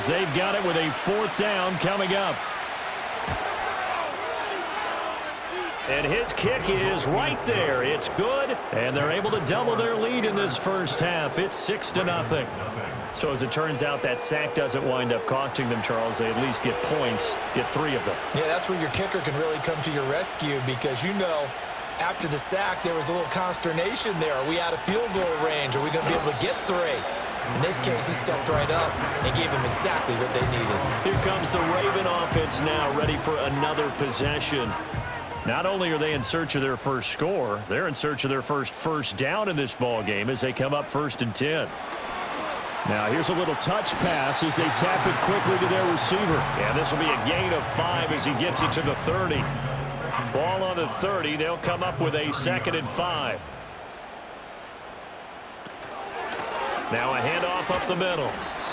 as they've got it with a 4th down coming up. And his kick is right there. It's good, and they're able to double their lead in this first half. It's 6-0. So as it turns out, that sack doesn't wind up costing them, Charles. They at least get points, get 3 of them. Yeah, that's where your kicker can really come to your rescue because, after the sack, there was a little consternation there. Are we out of field goal range? Are we going to be able to get 3? In this case, he stepped right up and gave them exactly what they needed. Here comes the Raven offense now, ready for another possession. Not only are they in search of their first score, they're in search of their first down in this ball game as they come up 1st and 10. Now here's a little touch pass as they tap it quickly to their receiver. And this will be a gain of 5 as he gets it to the 30. Ball on the 30. They'll come up with a 2nd and 5. Now a handoff up the middle.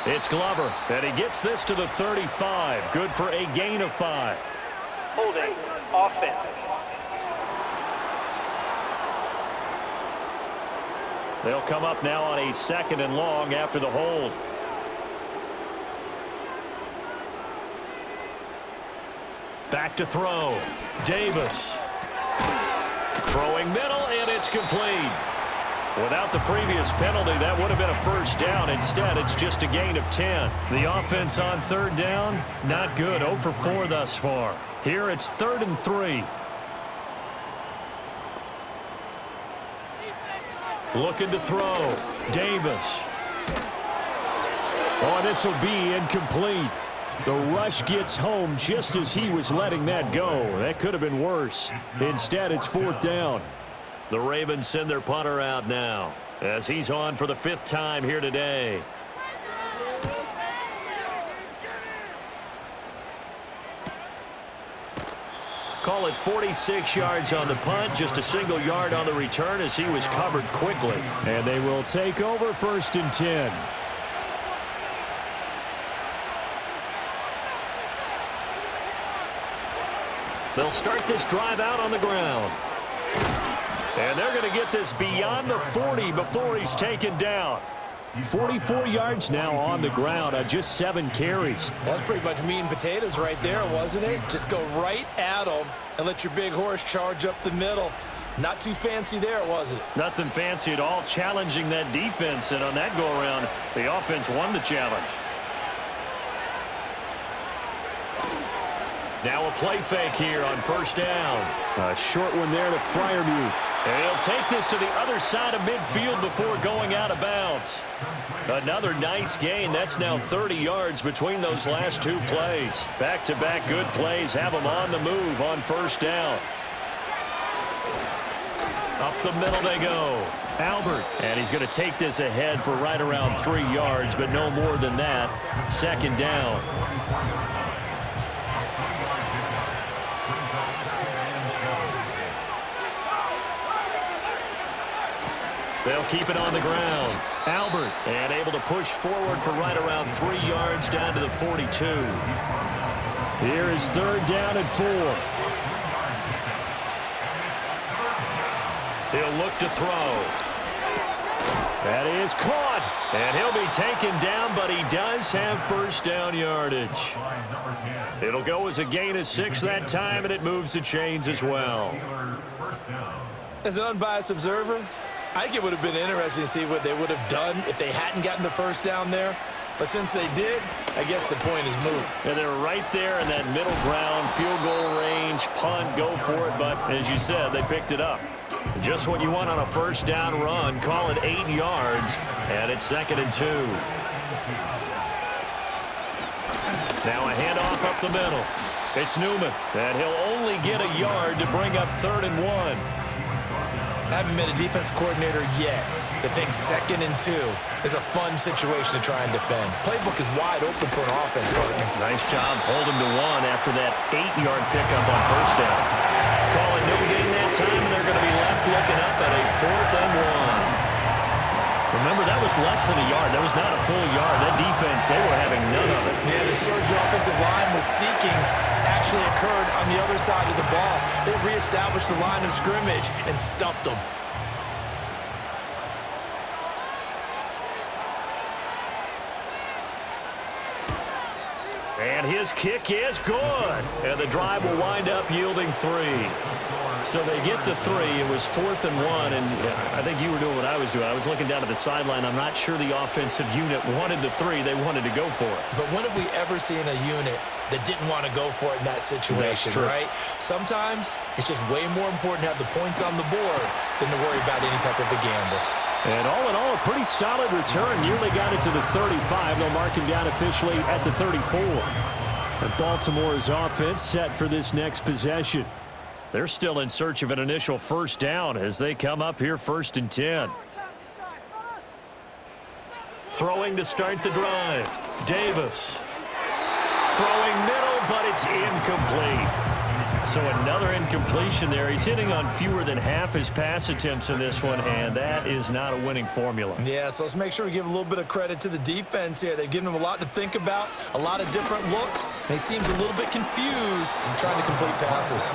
It's Glover, and he gets this to the 35. Good for a gain of 5. Holding offense. They'll come up now on a 2nd and long after the hold. Back to throw. Davis. Throwing middle, and it's complete. Without the previous penalty, that would have been a first down. Instead, it's just a gain of 10. The offense on 3rd down, not good. 0 for 4 thus far. Here it's 3rd and 3. Looking to throw. Davis. Oh, this will be incomplete. The rush gets home just as he was letting that go. That could have been worse. Instead, it's 4th down. The Ravens send their punter out now as he's on for the 5th time here today. Call it 46 yards on the punt, just a single yard on the return as he was covered quickly. And they will take over 1st and 10. They'll start this drive out on the ground. And they're going to get this beyond the 40 before he's taken down. 44 yards now on the ground on just 7 carries. That's pretty much meat and potatoes right there, wasn't it? Just go right at them and let your big horse charge up the middle. Not too fancy there, was it? Nothing fancy at all, challenging that defense. And on that go-around, the offense won the challenge. Now a play fake here on 1st down. A short one there to Freiermuth. And he'll take this to the other side of midfield before going out of bounds. Another nice gain. That's now 30 yards between those last 2 plays. Back-to-back good plays have them on the move on 1st down. Up the middle they go. Albert. And he's going to take this ahead for right around 3 yards, but no more than that. 2nd down. They'll keep it on the ground. Albert, and able to push forward for right around 3 yards down to the 42. Here is 3rd down and 4. He'll look to throw. That is caught. And he'll be taken down, but he does have 1st down yardage. It'll go as a gain of 6 that time, and it moves the chains as well. As an unbiased observer, I think it would have been interesting to see what they would have done if they hadn't gotten the 1st down there. But since they did, I guess the point is moot. And they're right there in that middle ground, field goal range, punt, go for it. But as you said, they picked it up. Just what you want on a 1st down run. Call it 8 yards, and it's 2nd and 2. Now a handoff up the middle. It's Newman, and he'll only get a yard to bring up 3rd and 1. I haven't met a defense coordinator yet that thinks 2nd and 2 is a fun situation to try and defend. Playbook is wide open for an offense, partner. Nice job holding to 1 after that 8-yard pickup on 1st down. Call it no gain that time, and they're going to be left looking up at a 4th and 1. Remember, that was less than a yard. That was not a full yard. That defense, they were having none of it. Yeah, the surge the offensive line was seeking actually occurred on the other side of the ball. They reestablished the line of scrimmage and stuffed them. And his kick is good. And the drive will wind up yielding 3. So they get the 3. It was 4th and 1, and I think you were doing what I was doing. I was looking down at the sideline. I'm not sure the offensive unit wanted the 3. They wanted to go for it. But when have we ever seen a unit that didn't want to go for it in that situation, right? Sometimes it's just way more important to have the points on the board than to worry about any type of a gamble. And all in all, a pretty solid return. Nearly got it to the 35. They'll mark him down officially at the 34. And Baltimore's offense set for this next possession. They're still in search of an initial first down as they come up here 1st and 10. Throwing to start the drive. Davis. Throwing middle, but it's incomplete. So another incompletion there. He's hitting on fewer than half his pass attempts in this one, and that is not a winning formula. Yeah, so let's make sure we give a little bit of credit to the defense here. They've given him a lot to think about, a lot of different looks, and he seems a little bit confused trying to complete passes.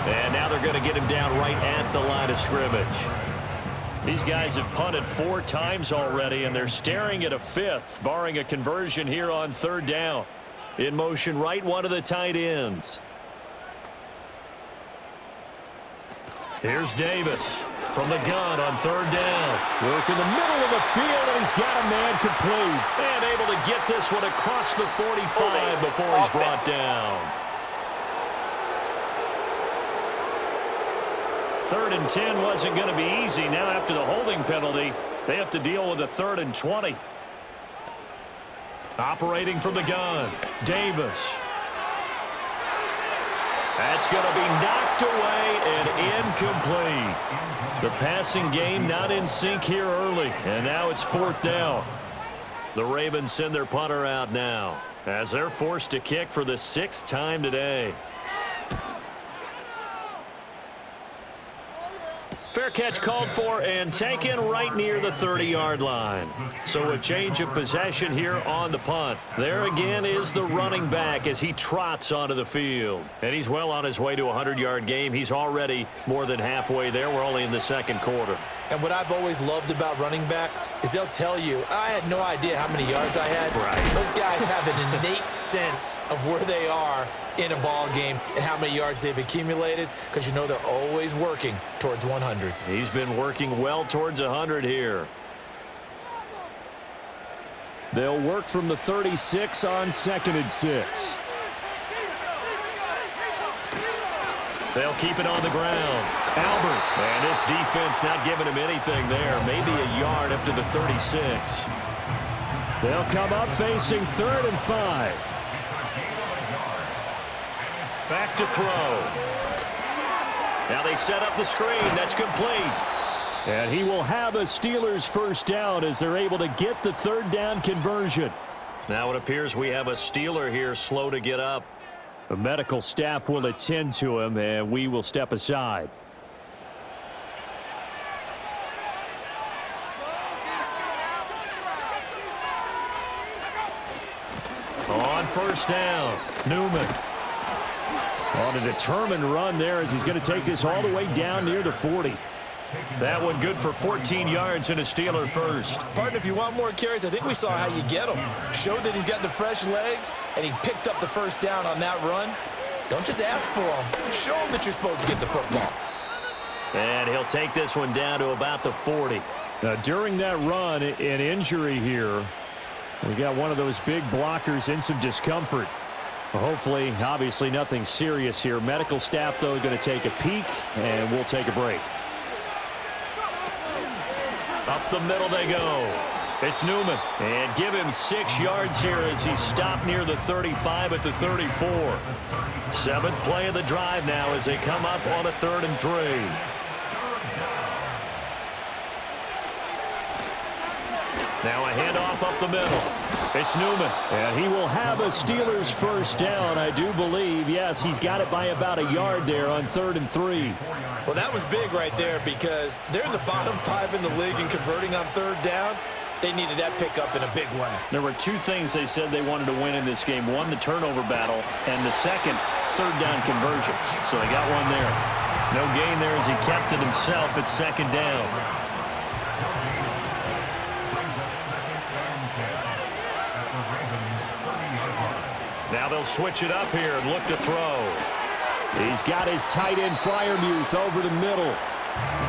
And now they're going to get him down right at the line of scrimmage. These guys have punted 4 times already, and they're staring at a 5th, barring a conversion here on 3rd down. In motion right, one of the tight ends. Here's Davis from the gun on 3rd down. Work in the middle of the field, and he's got a man complete. And able to get this one across the 45 before he's brought down. 3rd and 10 wasn't going to be easy. Now after the holding penalty, they have to deal with a 3rd and 20. Operating from the gun, Davis. That's going to be knocked away and incomplete. The passing game not in sync here early, and now it's 4th down. The Ravens send their punter out now as they're forced to kick for the 6th time today. Fair catch called for and taken right near the 30-yard line. So a change of possession here on the punt. There again is the running back as he trots onto the field. And he's well on his way to a 100-yard game. He's already more than halfway there. We're only in the 2nd quarter. And what I've always loved about running backs is they'll tell you, I had no idea how many yards I had. Right. Those guys have an innate sense of where they are in a ball game and how many yards they've accumulated because you know they're always working towards 100. He's been working well towards 100 here. They'll work from the 36 on 2nd and 6. They'll keep it on the ground. Albert. And this defense not giving him anything there. Maybe a yard up to the 36. They'll come up facing 3rd and 5. Back to throw. Now they set up the screen. That's complete. And he will have a Steelers first down as they're able to get the 3rd down conversion. Now it appears we have a Steeler here slow to get up. The medical staff will attend to him, and we will step aside. On 1st down, Newman. On a determined run there as he's going to take this all the way down near the 40. That one good for 14 yards and a Steeler first. Partner, if you want more carries, I think we saw how you get him. Showed that he's got the fresh legs, and he picked up the first down on that run. Don't just ask for him. Show him that you're supposed to get the football. And he'll take this one down to about the 40. Now, during that run, an injury here. We got one of those big blockers in some discomfort. Hopefully, obviously, nothing serious here. Medical staff, though, going to take a peek, and we'll take a break. Up the middle they go. It's Newman. And give him 6 yards here as he's stopped near the 35 at the 34. 7th play of the drive now as they come up on a 3rd and 3. Now a handoff up the middle. It's Newman. And he will have a Steelers first down, I do believe. Yes, he's got it by about a yard there on 3rd and 3. Well, that was big right there because they're in the bottom 5 in the league and converting on 3rd down. They needed that pickup in a big way. There were 2 things they said they wanted to win in this game. One, the turnover battle, and the second, 3rd down conversions. So they got one there. No gain there as he kept it himself at 2nd down. Now they'll switch it up here and look to throw. He's got his tight end Freiermuth over the middle.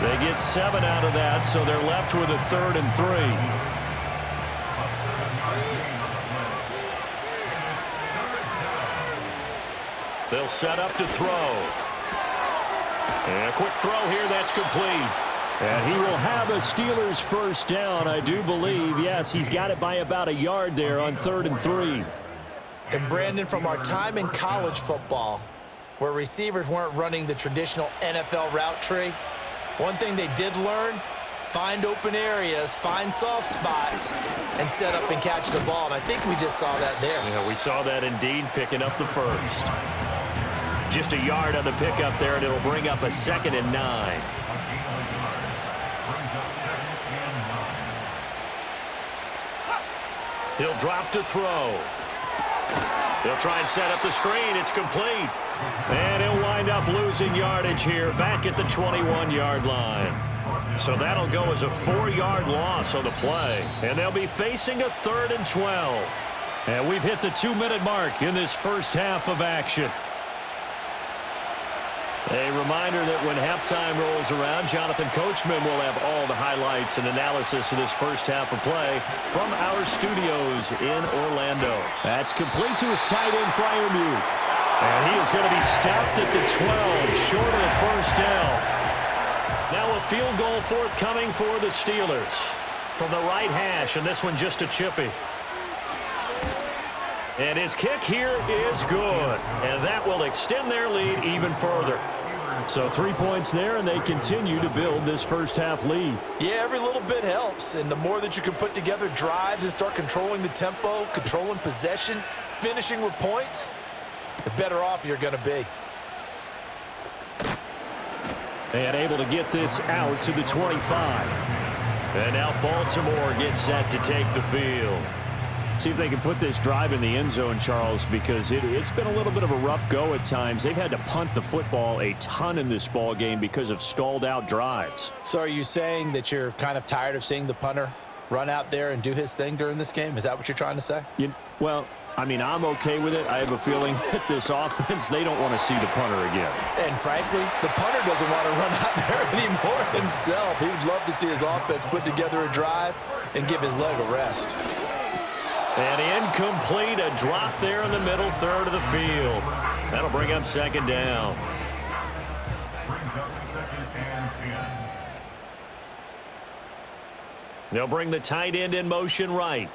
They get 7 out of that, so they're left with a 3rd and 3. They'll set up to throw. And a quick throw here, that's complete. And he will have a Steelers first down, I do believe. Yes, he's got it by about a yard there on 3rd and 3. And Brandon, from our time in college football, where receivers weren't running the traditional NFL route tree, one thing they did learn, find open areas, find soft spots, and set up and catch the ball. And I think we just saw that there. Yeah, we saw that indeed, picking up the first. Just a yard on the pickup there, and it'll bring up a 2nd and 9. He'll drop to throw. He'll try and set up the screen. It's complete. And he'll wind up losing yardage here back at the 21-yard line. So that'll go as a 4-yard loss on the play. And they'll be facing a 3rd and 12. And we've hit the 2-minute mark in this first half of action. A reminder that when halftime rolls around, Jonathan Coachman will have all the highlights and analysis of this first half of play from our studios in Orlando. That's complete to his tight end, Freiermuth. And he is going to be stopped at the 12, short of the first down. Now a field goal forthcoming for the Steelers. From the right hash, and this one just a chippy. And his kick here is good. And that will extend their lead even further. So 3 points there, and they continue to build this first half lead. Yeah, every little bit helps. And the more that you can put together drives and start controlling the tempo, controlling possession, finishing with points, the better off you're going to be. And able to get this out to the 25. And now Baltimore gets set to take the field. See if they can put this drive in the end zone, Charles, because it's been a little bit of a rough go at times. They've had to punt the football a ton in this ball game because of stalled-out drives. So are you saying that you're kind of tired of seeing the punter run out there and do his thing during this game? Is that what you're trying to say? Well, I mean, I'm okay with it. I have a feeling that this offense, they don't want to see the punter again. And frankly, the punter doesn't want to run out there anymore himself. He would love to see his offense put together a drive and give his leg a rest. And incomplete, a drop there in the middle third of the field. That'll bring up 2nd down. They'll bring the tight end in motion right.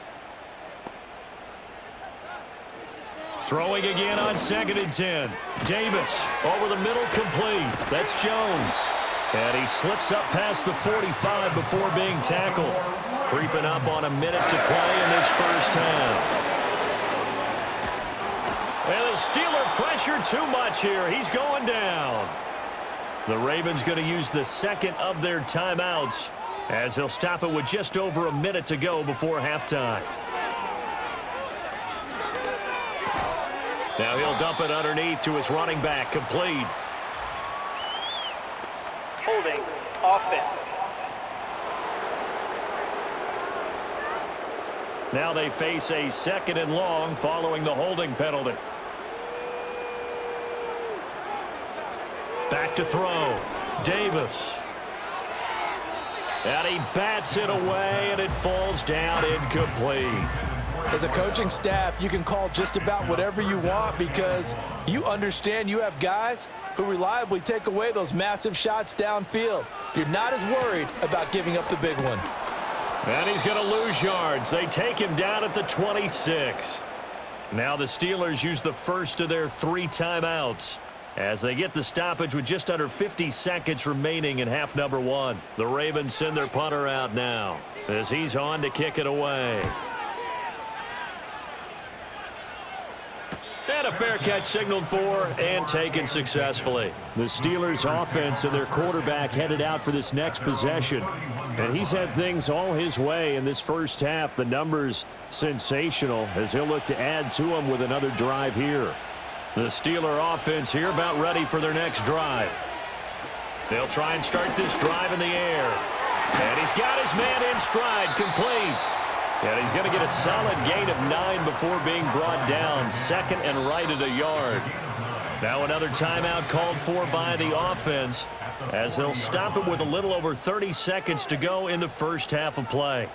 Throwing again on 2nd and 10. Davis over the middle, complete. That's Jones. And he slips up past the 45 before being tackled. Creeping up on a minute to play in this first half. And the Steeler pressure too much here. He's going down. The Ravens going to use the 2nd of their timeouts as they'll stop it with just over a minute to go before halftime. Now he'll dump it underneath to his running back, complete. Holding, offense. Now they face a 2nd and long following the holding penalty. Back to throw. Davis. And he bats it away, and it falls down incomplete. As a coaching staff, you can call just about whatever you want because you understand you have guys who reliably take away those massive shots downfield. You're not as worried about giving up the big one. And he's going to lose yards. They take him down at the 26. Now the Steelers use the first of their 3 timeouts as they get the stoppage with just under 50 seconds remaining in half number 1. The Ravens send their punter out now as he's on to kick it away. And a fair catch signaled for and taken successfully. The Steelers offense and their quarterback headed out for this next possession. And he's had things all his way in this first half. The numbers sensational as he'll look to add to them with another drive here. The Steeler offense here about ready for their next drive. They'll try and start this drive in the air. And he's got his man in stride, complete. And he's going to get a solid gain of 9 before being brought down. 2nd and right at a yard. Now another timeout called for by the offense as they'll stop it with a little over 30 seconds to go in the first half of play.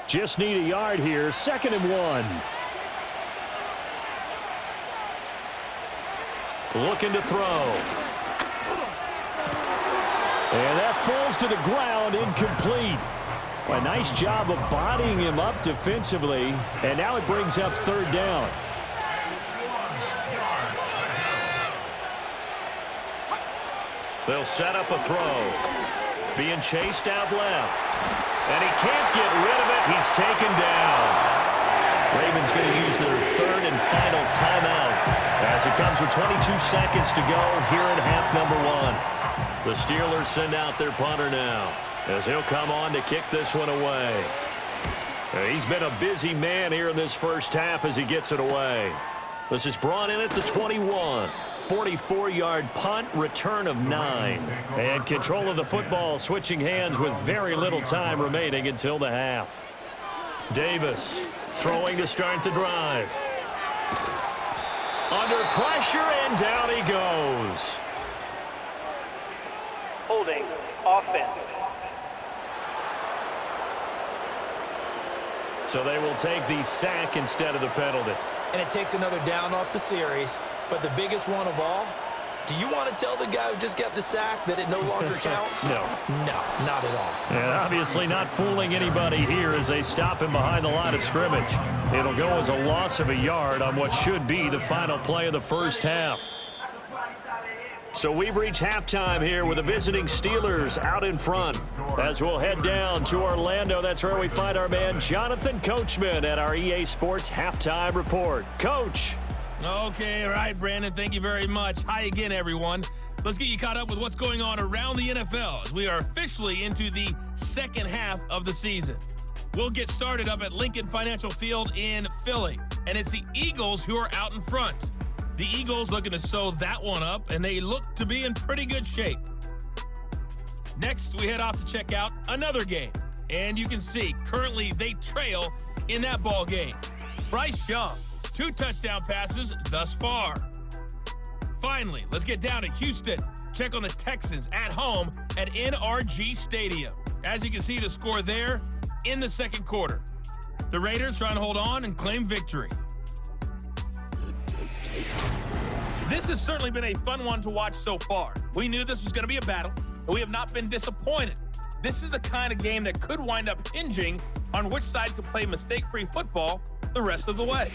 Just need a yard here. 2nd and 1. Looking to throw. And that falls to the ground, incomplete. A nice job of bodying him up defensively, and now it brings up 3rd down. They'll set up a throw. Being chased out left. And he can't get rid of it. He's taken down. Ravens going to use their 3rd and final timeout as it comes with 22 seconds to go here in half number 1. The Steelers send out their punter now as he'll come on to kick this one away. He's been a busy man here in this first half as he gets it away. This is brought in at the 21. 44-yard punt, return of 9. And control of the football switching hands with very little time remaining until the half. Davis throwing to start the drive. Under pressure, and down he goes. Holding offense. So they will take the sack instead of the penalty. And it takes another down off the series. But the biggest one of all, do you want to tell the guy who just got the sack that it no longer counts? No. No, not at all. And obviously not fooling anybody here as they stop him behind the line of scrimmage. It'll go as a loss of a yard on what should be the final play of the first half. So we've reached halftime here with the visiting Steelers out in front. As we'll head down to Orlando, that's where we find our man Jonathan Coachman at our EA Sports Halftime Report. Coach. Okay, all right, Brandon, thank you very much. Hi again, everyone. Let's get you caught up with what's going on around the NFL as we are officially into the second half of the season. We'll get started up at Lincoln Financial Field in Philly, and it's the Eagles who are out in front. The Eagles looking to sew that one up, and they look to be in pretty good shape. Next, we head off to check out another game, and you can see currently they trail in that ball game. Bryce Young, 2 touchdown passes thus far. Finally, let's get down to Houston. Check on the Texans at home at NRG Stadium. As you can see, the score there in the second quarter. The Raiders trying to hold on and claim victory. This has certainly been a fun one to watch so far. We knew this was going to be a battle, but we have not been disappointed. This is the kind of game that could wind up hinging on which side could play mistake-free football the rest of the way.